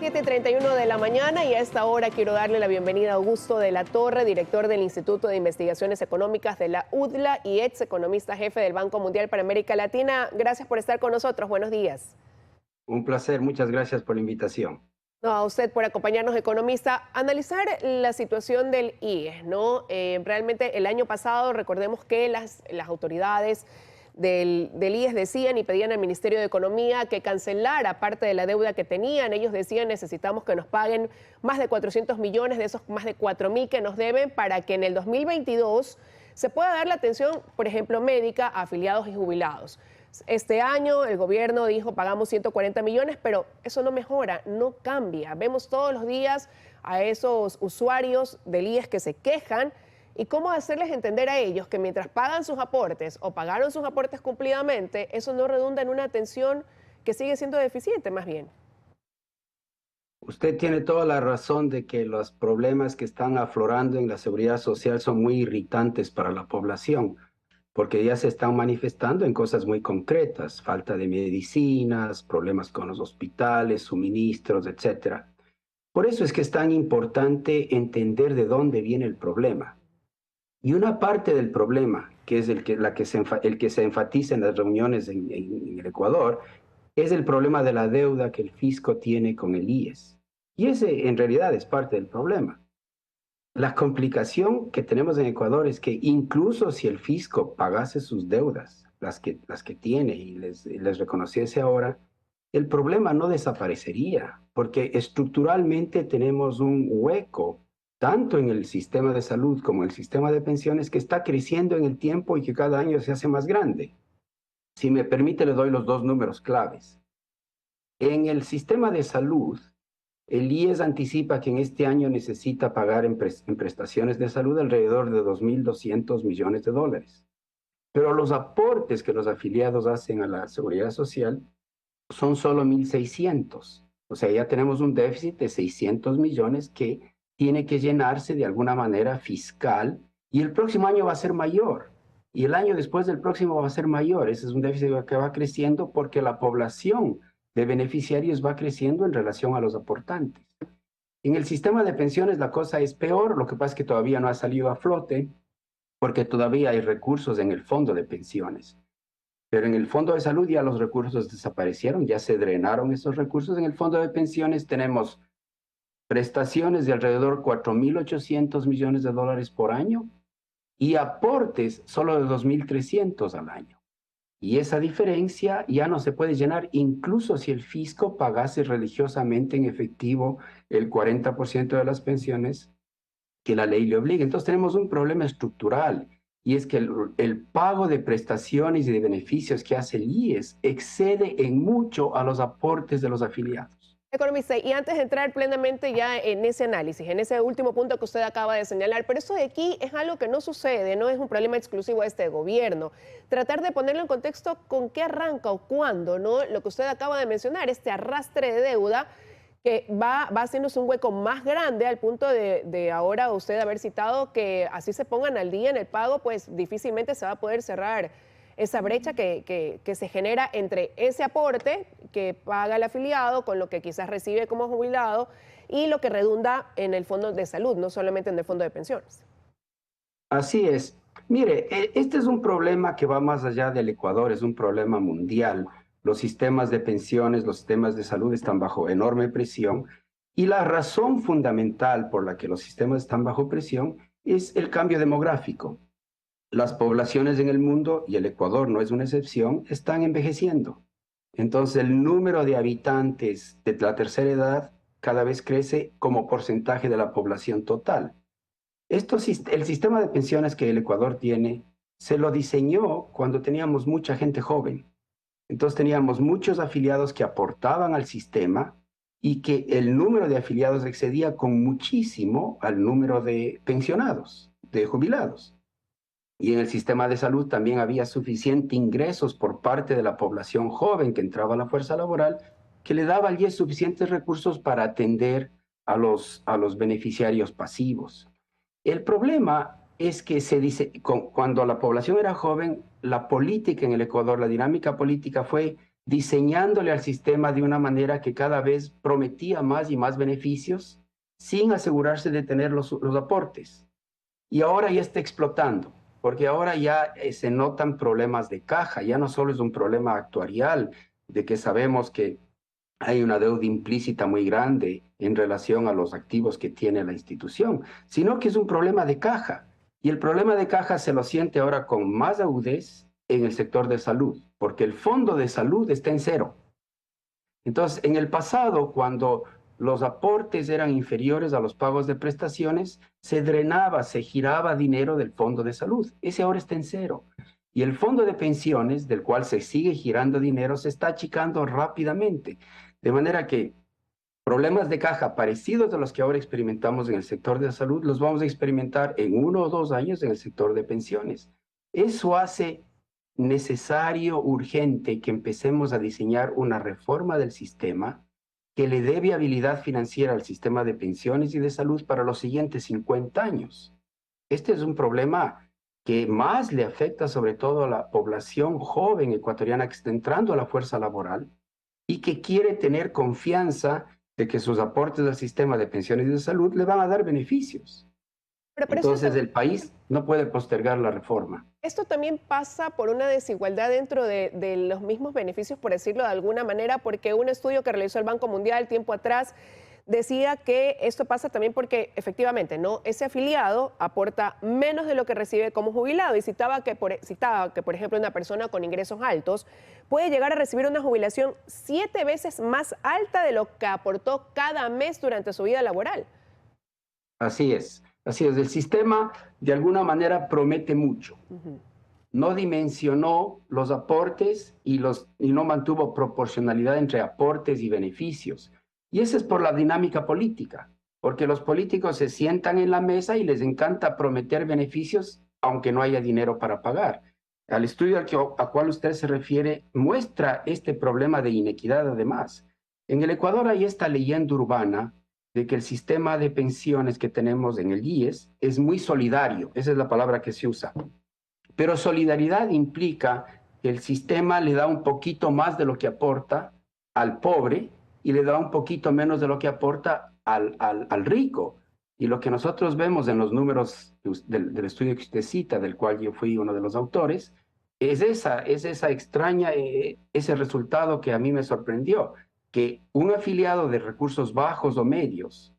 7:31 de la mañana y a esta hora quiero darle la bienvenida a Augusto de la Torre, director del Instituto de Investigaciones Económicas de la UDLA y ex economista jefe del Banco Mundial para América Latina. Gracias por estar con nosotros. Buenos días. Un placer, muchas gracias por la invitación. No, a usted por acompañarnos, economista. Analizar la situación del IES, ¿no? Realmente el año pasado, recordemos que las autoridades del IES decían y pedían al Ministerio de Economía que cancelara parte de la deuda que tenían. Ellos decían necesitamos que nos paguen más de 400 millones de esos más de 4.000 que nos deben para que en el 2022 se pueda dar la atención, por ejemplo, médica a afiliados y jubilados. Este año el gobierno dijo pagamos 140 millones, pero eso no mejora, no cambia. Vemos todos los días a esos usuarios del IES que se quejan. ¿Y cómo hacerles entender a ellos que mientras pagan sus aportes o pagaron sus aportes cumplidamente, eso no redunda en una atención que sigue siendo deficiente más bien? Usted tiene toda la razón de que los problemas que están aflorando en la seguridad social son muy irritantes para la población, porque ya se están manifestando en cosas muy concretas, falta de medicinas, problemas con los hospitales, suministros, etc. Por eso es que es tan importante entender de dónde viene el problema. Y una parte del problema, que es el que se enfatiza en las reuniones en el Ecuador, es el problema de la deuda que el fisco tiene con el IES. Y ese en realidad es parte del problema. La complicación que tenemos en Ecuador es que incluso si el fisco pagase sus deudas, las que tiene y les reconociese ahora, el problema no desaparecería, porque estructuralmente tenemos un hueco tanto en el sistema de salud como en el sistema de pensiones, que está creciendo en el tiempo y que cada año se hace más grande. Si me permite, le doy los dos números claves. En el sistema de salud, el IES anticipa que en este año necesita pagar en prestaciones de salud alrededor de 2.200 millones de dólares. Pero los aportes que los afiliados hacen a la seguridad social son solo 1.600. O sea, ya tenemos un déficit de 600 millones que tiene que llenarse de alguna manera fiscal, y el próximo año va a ser mayor, y el año después del próximo va a ser mayor. Ese es un déficit que va creciendo porque la población de beneficiarios va creciendo en relación a los aportantes. En el sistema de pensiones la cosa es peor, lo que pasa es que todavía no ha salido a flote, porque todavía hay recursos en el fondo de pensiones. Pero en el fondo de salud ya los recursos desaparecieron, ya se drenaron esos recursos. En el fondo de pensiones tenemos prestaciones de alrededor de 4.800 millones de dólares por año y aportes solo de 2.300 al año. Y esa diferencia ya no se puede llenar incluso si el fisco pagase religiosamente en efectivo el 40% de las pensiones que la ley le obliga. Entonces tenemos un problema estructural, y es que el pago de prestaciones y de beneficios que hace el IES excede en mucho a los aportes de los afiliados. Economista, y antes de entrar plenamente ya en ese análisis, en ese último punto que usted acaba de señalar, pero eso de aquí es algo que no sucede, no es un problema exclusivo de este gobierno. Tratar de ponerlo en contexto con qué arranca o cuándo, ¿no? Lo que usted acaba de mencionar, este arrastre de deuda que va haciéndose un hueco más grande al punto de ahora usted haber citado que así se pongan al día en el pago, pues difícilmente se va a poder cerrar esa brecha que se genera entre ese aporte que paga el afiliado con lo que quizás recibe como jubilado y lo que redunda en el fondo de salud, no solamente en el fondo de pensiones. Así es. Mire, este es un problema que va más allá del Ecuador, es un problema mundial. Los sistemas de pensiones, los sistemas de salud están bajo enorme presión, y la razón fundamental por la que los sistemas están bajo presión es el cambio demográfico. Las poblaciones en el mundo, y el Ecuador no es una excepción, están envejeciendo. Entonces el número de habitantes de la tercera edad cada vez crece como porcentaje de la población total. El sistema de pensiones que el Ecuador tiene se lo diseñó cuando teníamos mucha gente joven. Entonces teníamos muchos afiliados que aportaban al sistema y que el número de afiliados excedía con muchísimo al número de pensionados, de jubilados. Y en el sistema de salud también había suficiente ingresos por parte de la población joven que entraba a la fuerza laboral, que le daba al IES suficientes recursos para atender a los beneficiarios pasivos. El problema es que se dice, cuando la población era joven, la política en el Ecuador, la dinámica política fue diseñándole al sistema de una manera que cada vez prometía más y más beneficios sin asegurarse de tener los aportes. Y ahora ya está explotando, porque ahora ya se notan problemas de caja, ya no solo es un problema actuarial, de que sabemos que hay una deuda implícita muy grande en relación a los activos que tiene la institución, sino que es un problema de caja. Y el problema de caja se lo siente ahora con más agudez en el sector de salud, porque el fondo de salud está en cero. Entonces, en el pasado, cuando los aportes eran inferiores a los pagos de prestaciones, se drenaba, se giraba dinero del fondo de salud. Ese ahora está en cero. Y el fondo de pensiones, del cual se sigue girando dinero, se está achicando rápidamente. De manera que problemas de caja parecidos a los que ahora experimentamos en el sector de salud, los vamos a experimentar en 1 o 2 años en el sector de pensiones. Eso hace necesario, urgente, que empecemos a diseñar una reforma del sistema que le dé viabilidad financiera al sistema de pensiones y de salud para los siguientes 50 años. Este es un problema que más le afecta sobre todo a la población joven ecuatoriana que está entrando a la fuerza laboral y que quiere tener confianza de que sus aportes al sistema de pensiones y de salud le van a dar beneficios. Pero Entonces el país no puede postergar la reforma. esto también pasa por una desigualdad dentro de los mismos beneficios, por decirlo de alguna manera, porque un estudio que realizó el Banco Mundial tiempo atrás decía que esto pasa también porque efectivamente, ¿no? Ese afiliado aporta menos de lo que recibe como jubilado y citaba que, por ejemplo, una persona con ingresos altos puede llegar a recibir una jubilación 7 veces más alta de lo que aportó cada mes durante su vida laboral. Así es, así es. El sistema de alguna manera promete mucho. No dimensionó los aportes y no mantuvo proporcionalidad entre aportes y beneficios. Y eso es por la dinámica política, porque los políticos se sientan en la mesa y les encanta prometer beneficios aunque no haya dinero para pagar. El estudio al cual usted se refiere muestra este problema de inequidad además. En el Ecuador hay esta leyenda urbana de que el sistema de pensiones que tenemos en el IES es muy solidario, esa es la palabra que se usa. Pero solidaridad implica que el sistema le da un poquito más de lo que aporta al pobre y le da un poquito menos de lo que aporta al rico. Y lo que nosotros vemos en los números del estudio que usted cita, del cual yo fui uno de los autores, es esa extraña, ese resultado que a mí me sorprendió, que un afiliado de recursos bajos o medios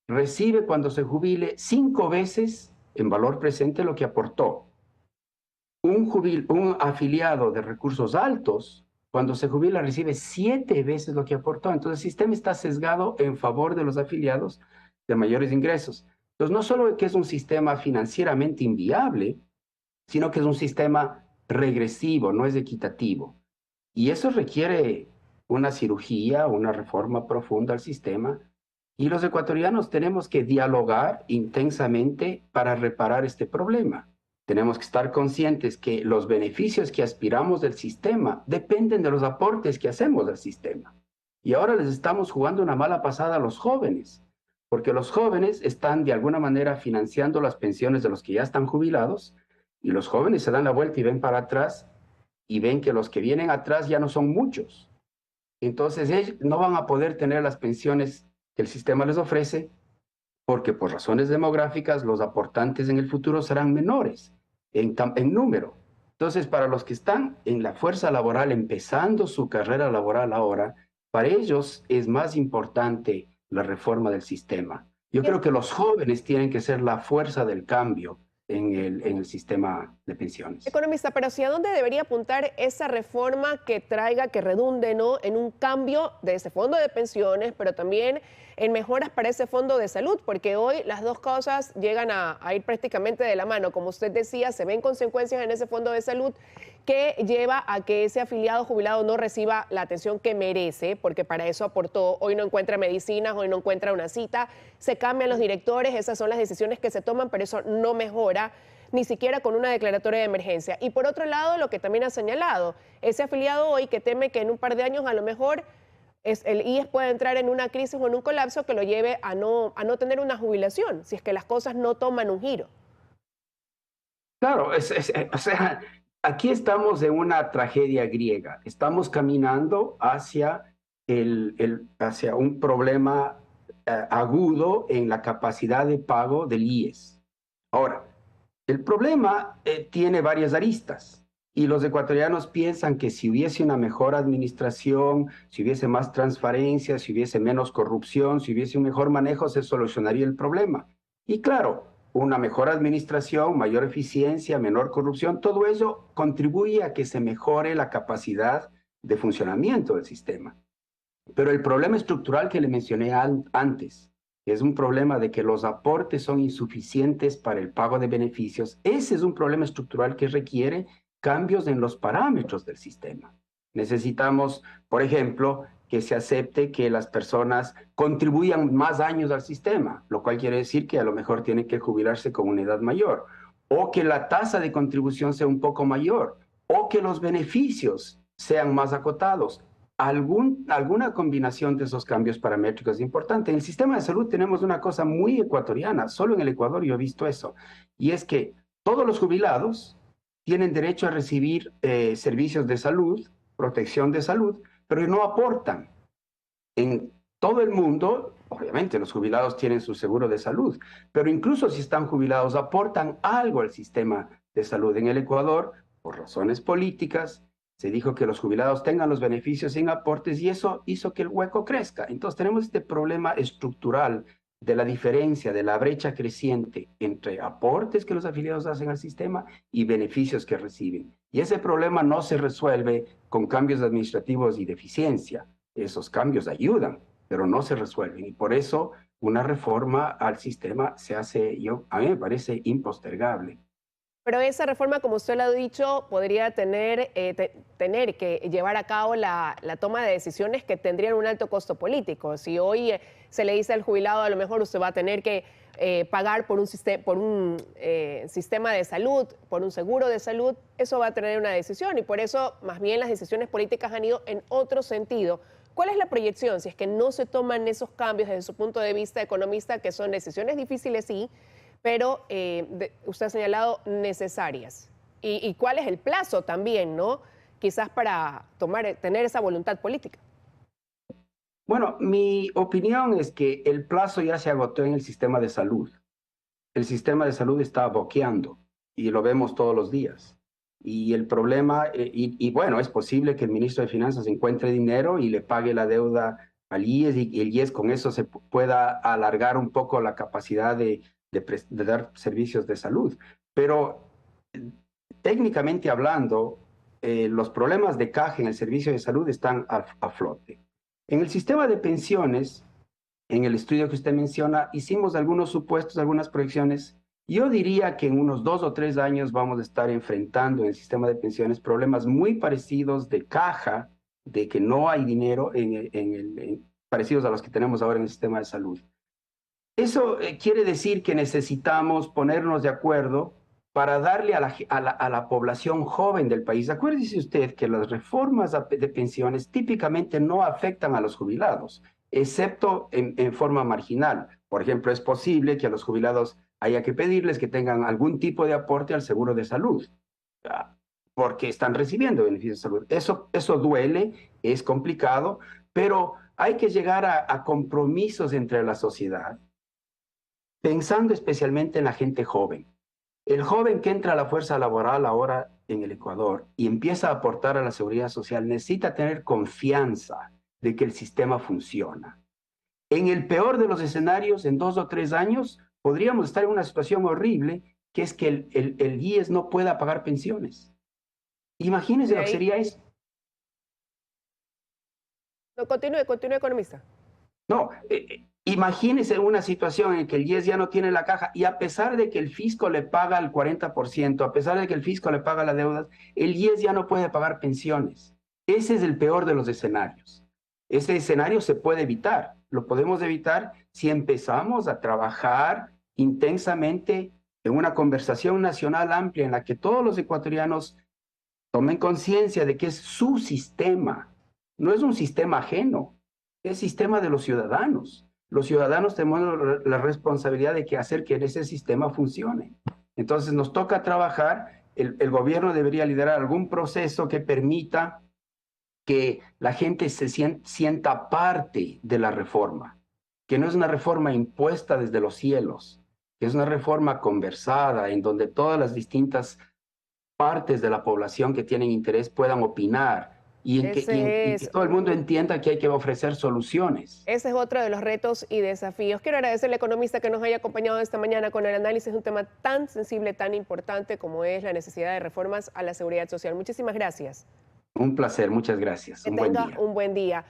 recibe cuando se jubile 5 veces en valor presente lo que aportó. Un afiliado de recursos altos, cuando se jubila, recibe 7 veces lo que aportó. Entonces, el sistema está sesgado en favor de los afiliados de mayores ingresos. Entonces, no solo que es un sistema financieramente inviable, sino que es un sistema regresivo, no es equitativo. Y eso requiere una cirugía, una reforma profunda al sistema. Y los ecuatorianos tenemos que dialogar intensamente para reparar este problema. Tenemos que estar conscientes que los beneficios que aspiramos del sistema dependen de los aportes que hacemos al sistema. Y ahora les estamos jugando una mala pasada a los jóvenes, porque los jóvenes están de alguna manera financiando las pensiones de los que ya están jubilados, y los jóvenes se dan la vuelta y ven para atrás y ven que los que vienen atrás ya no son muchos. Entonces ellos no van a poder tener las pensiones que el sistema les ofrece, porque por razones demográficas los aportantes en el futuro serán menores en número. Entonces, para los que están en la fuerza laboral, empezando su carrera laboral ahora, para ellos es más importante la reforma del sistema. Yo creo que los jóvenes tienen que ser la fuerza del cambio en el sistema de pensiones. Economista, pero ¿hacia dónde debería apuntar esa reforma que traiga, que redunde, ¿no?, en un cambio de ese fondo de pensiones, pero también en mejoras para ese fondo de salud? Porque hoy las dos cosas llegan a ir prácticamente de la mano. Como usted decía, se ven consecuencias en ese fondo de salud que lleva a que ese afiliado jubilado no reciba la atención que merece, porque para eso aportó. Hoy no encuentra medicinas, hoy no encuentra una cita, se cambian los directores, esas son las decisiones que se toman, pero eso no mejora ni siquiera con una declaratoria de emergencia. Y por otro lado, lo que también ha señalado, ese afiliado hoy que teme que en un par de años a lo mejor el IES puede entrar en una crisis o en un colapso que lo lleve a no tener una jubilación, si es que las cosas no toman un giro. Claro, o sea, aquí estamos en una tragedia griega. Estamos caminando hacia, hacia un problema agudo en la capacidad de pago del IES. Ahora, el problema tiene varias aristas y los ecuatorianos piensan que si hubiese una mejor administración, si hubiese más transparencia, si hubiese menos corrupción, si hubiese un mejor manejo, se solucionaría el problema. Y claro, una mejor administración, mayor eficiencia, menor corrupción, todo ello contribuye a que se mejore la capacidad de funcionamiento del sistema. Pero el problema estructural que le mencioné antes, que es un problema de que los aportes son insuficientes para el pago de beneficios, ese es un problema estructural que requiere cambios en los parámetros del sistema. Necesitamos, por ejemplo, que se acepte que las personas contribuyan más años al sistema, lo cual quiere decir que a lo mejor tienen que jubilarse con una edad mayor, o que la tasa de contribución sea un poco mayor, o que los beneficios sean más acotados. Alguna combinación de esos cambios paramétricos es importante. En el sistema de salud tenemos una cosa muy ecuatoriana, solo en el Ecuador yo he visto eso, y es que todos los jubilados tienen derecho a recibir servicios de salud, protección de salud, pero no aportan. En todo el mundo, obviamente los jubilados tienen su seguro de salud, pero incluso si están jubilados aportan algo al sistema de salud. En el Ecuador, por razones políticas, se dijo que los jubilados tengan los beneficios sin aportes y eso hizo que el hueco crezca. Entonces tenemos este problema estructural de la diferencia, de la brecha creciente entre aportes que los afiliados hacen al sistema y beneficios que reciben. Y ese problema no se resuelve con cambios administrativos y de eficiencia. Esos cambios ayudan, pero no se resuelven. Y por eso una reforma al sistema se hace, a mí me parece impostergable. Pero esa reforma, como usted lo ha dicho, podría tener que llevar a cabo la toma de decisiones que tendrían un alto costo político. Si hoy se le dice al jubilado, a lo mejor usted va a tener que pagar por un sistema de salud, por un seguro de salud, eso va a tener una decisión y por eso más bien las decisiones políticas han ido en otro sentido. ¿Cuál es la proyección si es que no se toman esos cambios desde su punto de vista economista, que son decisiones difíciles, sí, pero usted ha señalado necesarias? ¿Y cuál es el plazo también, no? Quizás para tener esa voluntad política. Bueno, mi opinión es que el plazo ya se agotó en el sistema de salud. El sistema de salud está boqueando y lo vemos todos los días. Y el problema, bueno, es posible que el ministro de Finanzas encuentre dinero y le pague la deuda al IES y el IES con eso se pueda alargar un poco la capacidad de dar servicios de salud. Pero técnicamente hablando, los problemas de caja en el servicio de salud están a flote. En el sistema de pensiones, en el estudio que usted menciona, hicimos algunos supuestos, algunas proyecciones. Yo diría que en unos 2 o 3 años vamos a estar enfrentando en el sistema de pensiones problemas muy parecidos de caja, de que no hay dinero parecidos a los que tenemos ahora en el sistema de salud. Eso quiere decir que necesitamos ponernos de acuerdo para darle a la población joven del país. Acuérdese usted que las reformas de pensiones típicamente no afectan a los jubilados, excepto en forma marginal. Por ejemplo, es posible que a los jubilados haya que pedirles que tengan algún tipo de aporte al seguro de salud, porque están recibiendo beneficios de salud. Eso duele, es complicado, pero hay que llegar a compromisos entre la sociedad, pensando especialmente en la gente joven. El joven que entra a la fuerza laboral ahora en el Ecuador y empieza a aportar a la seguridad social necesita tener confianza de que el sistema funciona. En el peor de los escenarios, en 2 o 3 años, podríamos estar en una situación horrible, que es que el IES no pueda pagar pensiones. Imagínense lo que sería eso. No, continúe, economista. No, imagínese una situación en que el IES ya no tiene la caja y a pesar de que el fisco le paga el 40%, a pesar de que el fisco le paga las deudas, el IES ya no puede pagar pensiones. Ese es el peor de los escenarios. Ese escenario se puede evitar. Lo podemos evitar si empezamos a trabajar intensamente en una conversación nacional amplia en la que todos los ecuatorianos tomen conciencia de que es su sistema. No es un sistema ajeno, es sistema de los ciudadanos. Los ciudadanos tenemos la responsabilidad de hacer que ese sistema funcione. Entonces nos toca trabajar el gobierno debería liderar algún proceso que permita que la gente se sienta parte de la reforma, que no es una reforma impuesta desde los cielos, que es una reforma conversada en donde todas las distintas partes de la población que tienen interés puedan opinar y que todo el mundo entienda que hay que ofrecer soluciones. Ese es otro de los retos y desafíos. Quiero agradecerle al economista que nos haya acompañado esta mañana con el análisis de un tema tan sensible, tan importante como es la necesidad de reformas a la seguridad social. Muchísimas gracias. Un placer, muchas gracias. Que Un buen tenga día. un buen día.